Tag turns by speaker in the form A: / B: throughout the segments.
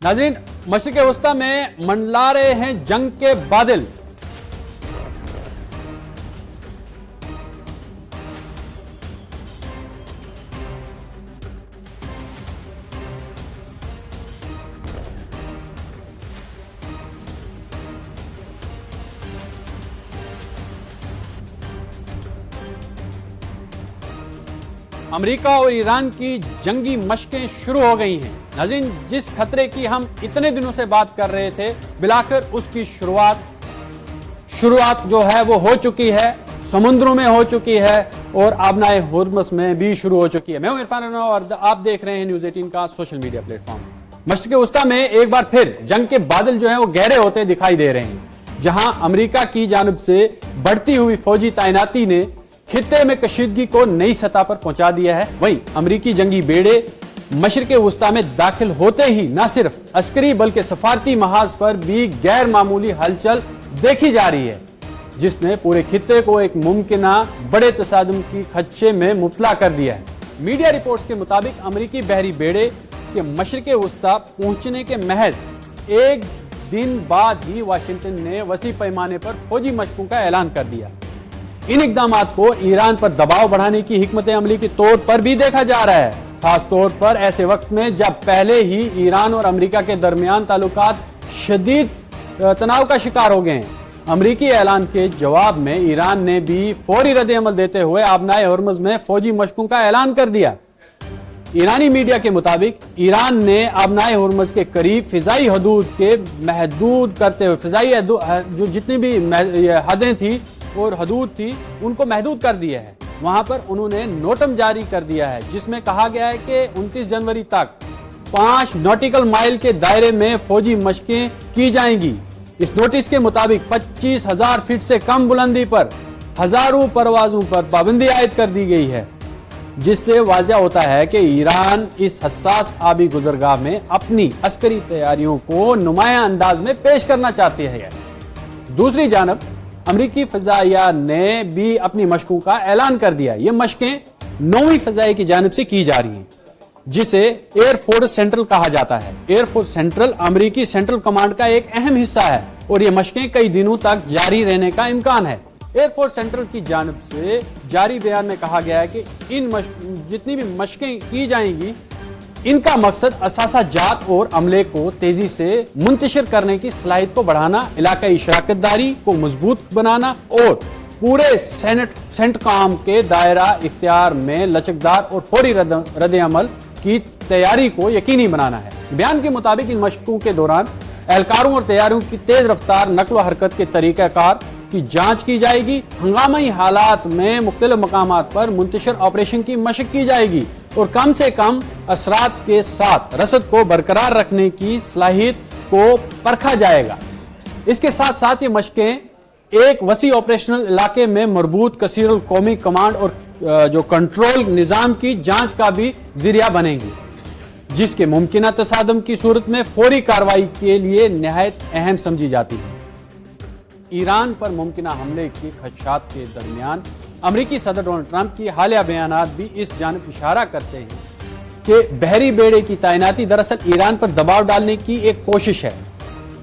A: नाज़रीन, मशरिक़ वस्ता में मंडला रहे हैं जंग के बादल। अमेरिका और ईरान की जंगी मशकें शुरू हो गई हैं। नाज़रीन, जिस खतरे की हम इतने दिनों से बात कर रहे थे, बिलाकर उसकी शुरुआत जो है वो हो चुकी है, समुद्रों में हो चुकी है और आबनाए हुर्मुज़ में भी शुरू हो चुकी है। मैं हूं इरफान राना और आप देख रहे हैं न्यूज़ 18 का सोशल मीडिया प्लेटफॉर्म। मशरिक़ वस्ता में एक बार फिर जंग के बादल जो हैं वो गहरे होते दिखाई दे रहे हैं, जहां अमेरिका की जानिब से बढ़ती हुई फौजी तैनाती ने खित्ते में कशीदगी को नई सतह पर पहुंचा दिया है। वहीं अमेरिकी जंगी बेड़े मशरिक़ वस्ता में दाखिल होते ही न सिर्फ अस्करी बल्कि सफारती महाज पर भी गैर मामूली हलचल देखी जा रही है, जिसने पूरे खित्ते को एक मुमकिना बड़े तसादुम की खदशे में मुब्तला कर दिया है। मीडिया रिपोर्ट्स के मुताबिक अमेरिकी बहरी बेड़े के मशरिक़ वस्ता पहुंचने के महज एक दिन बाद ही वाशिंगटन ने वसी पैमाने पर फौजी मशकों का ऐलान कर दिया। इन इक़दामात को ईरान पर दबाव बढ़ाने की हिकमत अमली के तौर पर भी देखा जा रहा है, खास तौर पर ऐसे वक्त में जब पहले ही ईरान और अमेरिका के दरमियान ताल्लुकात शदीद तनाव का शिकार हो गए हैं। अमेरिकी ऐलान के जवाब में ईरान ने भी फौरी रद्द-ए-अमल देते हुए आबनाए हुर्मुज़ में फौजी मशकों का ऐलान कर दिया। ईरानी मीडिया के मुताबिक ईरान ने आबनाए हुर्मुज़ के करीब फिजाई हदूद के महदूद करते हुए फिजाई जो जितनी भी हदें थी और हदूद थी उनको महदूद कर दिया है। वहां पर उन्होंने नोटम जारी कर दिया है, जिसमें कहा गया है कि 29 जनवरी तक 5 नॉटिकल माइल के दायरे में फौजी मशकें की जाएंगी। इस नोटिस के मुताबिक 25,000 फीट से कम बुलंदी पर हजारों परवाजों पर पाबंदी आयद कर दी गई है, जिससे वाज़ेह होता है कि ईरान इस हसास आबी गुजरगाह में अपनी अस्करी तैयारियों को नुमायां अंदाज में पेश करना चाहते हैं। दूसरी जानब अमरीकी फजाइया ने भी अपनी मशकों का ऐलान कर दिया। ये मशकें 9वीं फजाई की जानिब से की जा रही हैं, जिसे एयरफोर्स सेंट्रल कहा जाता है। एयरफोर्स सेंट्रल अमरीकी सेंट्रल कमांड का एक अहम हिस्सा है और ये मशकें कई दिनों तक जारी रहने का इम्कान है। एयरफोर्स सेंट्रल की जानिब से जारी बयान में कहा गया है कि जितनी भी मशकें की जाएंगी, इनका मकसद असासा जात और अमले को तेजी से मुंतशिर करने की सलाहियत को बढ़ाना, इलाकाई शराकतदारी को मजबूत बनाना और पूरे सेंटकॉम के दायरा इख्तियार में लचकदार और फौरी रद्द-ए-अमल की तैयारी को यकीनी बनाना है। बयान के मुताबिक इन मशकों के दौरान एहलकारों और तैयारियों की तेज रफ्तार नक्ल व हरकत के तरीक़ाकार की जांच की जाएगी। हंगामी हालात में मुख्तलिफ मकामात पर मुंतशिर ऑपरेशन की मशक की जाएगी और कम से कम असरात के साथ रसद को बरकरार रखने की सलाहियत को परखा जाएगा। इसके साथ साथ ये मशकें एक वसी ऑपरेशनल इलाके में मरबूत कसीरुल कौमी कमांड और जो कंट्रोल निजाम की जांच का भी जरिया बनेंगी, जिसके मुमकिना तसादम की सूरत में फौरी कार्रवाई के लिए निहायत अहम समझी जाती है। ईरान पर मुमकिना हमले के खदशात के दरमियान अमेरिकी सदर डोनाल्ड ट्रंप की हालिया बयानात भी इस जानिब इशारा करते हैं कि बहरी बेड़े की तैनाती दरअसल ईरान पर दबाव डालने की एक कोशिश है।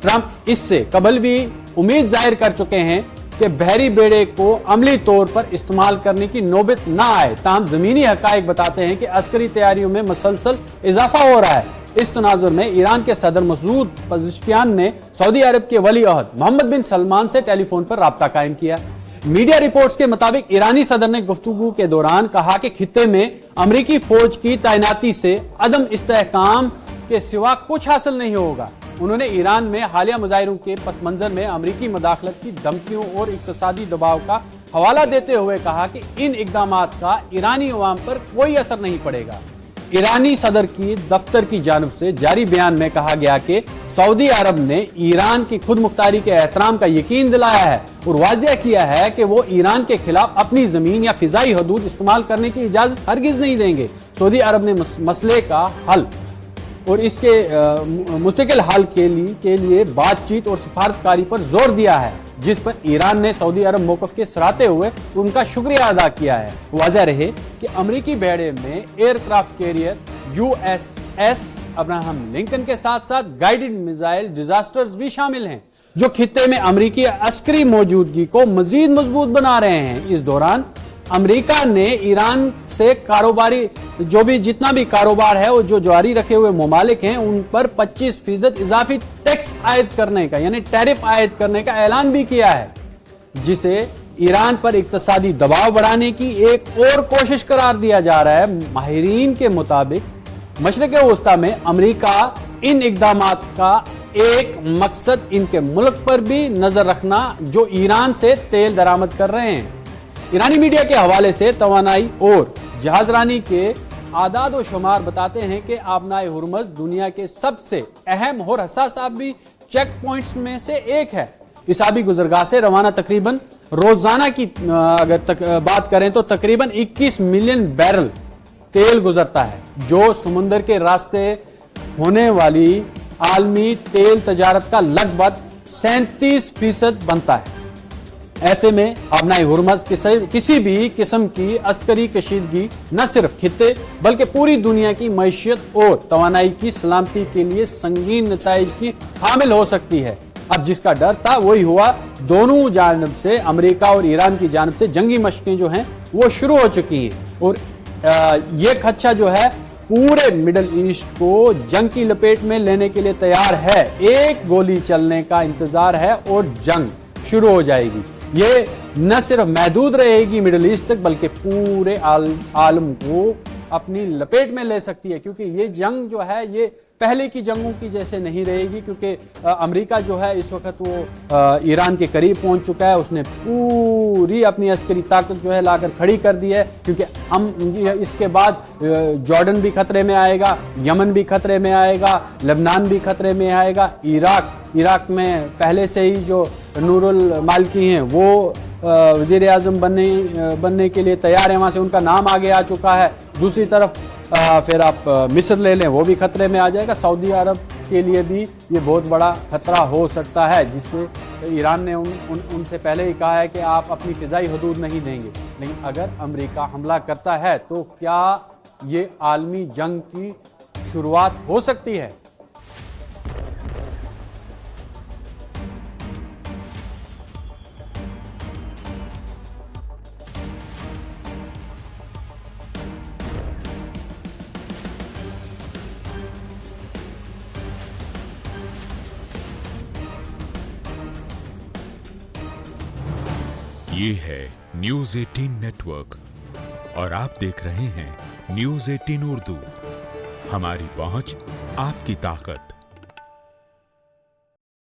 A: ट्रंप इससे कबल भी उम्मीद जाहिर कर चुके हैं कि बहरी बेड़े को अमली तौर पर इस्तेमाल करने की नौबत ना आए। ताहम जमीनी हकायक बताते हैं कि अस्करी तैयारियों में मुसलसल इजाफा हो रहा है। इस तनाजुर में ईरान के सदर मसूद पज़ेश्कियान ने सऊदी अरब के वली अहद मोहम्मद बिन सलमान से टेलीफोन पर राब्ता कायम किया। मीडिया रिपोर्ट्स के मुताबिक ईरानी सदर ने गुफ्तगू के दौरान कहा कि खित्ते में अमरीकी फौज की तैनाती से अदम इस्तेहकाम के सिवा कुछ हासिल नहीं होगा। उन्होंने ईरान में हालिया मुजाहिरों के पस मंजर में अमरीकी मदाखलत की धमकियों और इक्तिसादी दबाव का हवाला देते हुए कहा कि इन इकदामात का ईरानी अवाम पर कोई असर नहीं पड़ेगा। ईरानी सदर की दफ्तर की जानिब से जारी बयान में कहा गया कि सऊदी अरब ने ईरान की खुद मुख्तारी के एहतराम का यकीन दिलाया है और वाज़ेह किया है कि वो ईरान के खिलाफ अपनी जमीन या फिजाई हदूद इस्तेमाल करने की इजाजत हरगिज नहीं देंगे। सऊदी अरब ने मसले का हल और इसके मुस्तकिल हल के लिए बातचीत और सिफारतकारी पर जोर दिया है, जिस पर ईरान ने सऊदी अरब मौक़िफ़ के सराहते हुए उनका शुक्रिया अदा किया है। वाज़ेह रहे कि अमरीकी बेड़े में aircraft carrier USS Abraham Lincoln के साथ साथ गाइडेड मिसाइल डिजास्टर्स भी शामिल हैं, जो खित्ते में अमेरिकी अस्करी मौजूदगी को मजीद मजबूत बना रहे हैं। इस दौरान अमेरिका ने ईरान से कारोबारी जितना भी कारोबार है वो जो जारी रखे हुए ममालिक हैं उन पर 25% इजाफी टैक्स आयद करने का यानी टैरिफ आयद करने का ऐलान भी किया है, जिसे ईरान पर इक्तिसादी दबाव बढ़ाने की एक और कोशिश करार दिया जा रहा है। माहिरीन के मुताबिक मशरिक़ वस्ता में अमेरिका इन इक़दामात का एक मकसद इनके मुल्क पर भी नजर रखना जो ईरान से तेल दरामद कर रहे हैं। ईरानी मीडिया के हवाले से तवानाई और जहाजरानी के आदाद व शुमार बताते हैं कि आबनाए हुर्मुज़ दुनिया के सबसे अहम और हसास आबी चेक पॉइंट्स में से एक है। इस आबी गुजरगाह से रवाना तकरीबन रोजाना की बात करें तो तकरीबन 21 मिलियन बैरल तेल गुजरता है, जो समुद्र के रास्ते होने वाली आलमी तेल तजारत का लगभग 37% बनता है। ऐसे में आबनाए हुर्मुज़ किसी भी किस्म की अस्करी कशीदगी न सिर्फ खित्ते बल्कि पूरी दुनिया की मईशत और तवानाई की सलामती के लिए संगीन नताइज की हामिल हो सकती है। अब जिसका डर था वही हुआ। दोनों जानब से अमेरिका और ईरान की जानब से जंगी मशकें जो हैं वो शुरू हो चुकी हैं और ये खदशा जो है पूरे मिडल ईस्ट को जंग की लपेट में लेने के लिए तैयार है। एक गोली चलने का इंतजार है और जंग शुरू हो जाएगी। ये न सिर्फ महदूद रहेगी मिडल ईस्ट तक बल्कि पूरे आलम को अपनी लपेट में ले सकती है, क्योंकि ये जंग जो है ये पहले की जंगों की जैसे नहीं रहेगी, क्योंकि अमेरिका जो है इस वक्त वो ईरान के करीब पहुंच चुका है। उसने पूरी अपनी अस्करी ताकत जो है लाकर खड़ी कर दी है, क्योंकि हम इसके बाद जॉर्डन भी खतरे में आएगा, यमन भी खतरे में आएगा, लेबनान भी खतरे में आएगा, इराक में पहले से ही जो नूरुल मालिकी हैं वो वजीर आजम बनने के लिए तैयार है, वहां से उनका नाम आगे आ चुका है। दूसरी तरफ फिर आप मिस्र ले लें, वो भी खतरे में आ जाएगा। सऊदी अरब के लिए भी ये बहुत बड़ा खतरा हो सकता है, जिससे ईरान ने उनसे पहले ही कहा है कि आप अपनी फिजाई हदूद नहीं देंगे। लेकिन अगर अमेरिका हमला करता है तो क्या ये आलमी जंग की शुरुआत हो सकती है?
B: ये है न्यूज़ 18 नेटवर्क और आप देख रहे हैं न्यूज़ 18 उर्दू। हमारी पहुंच आपकी ताकत।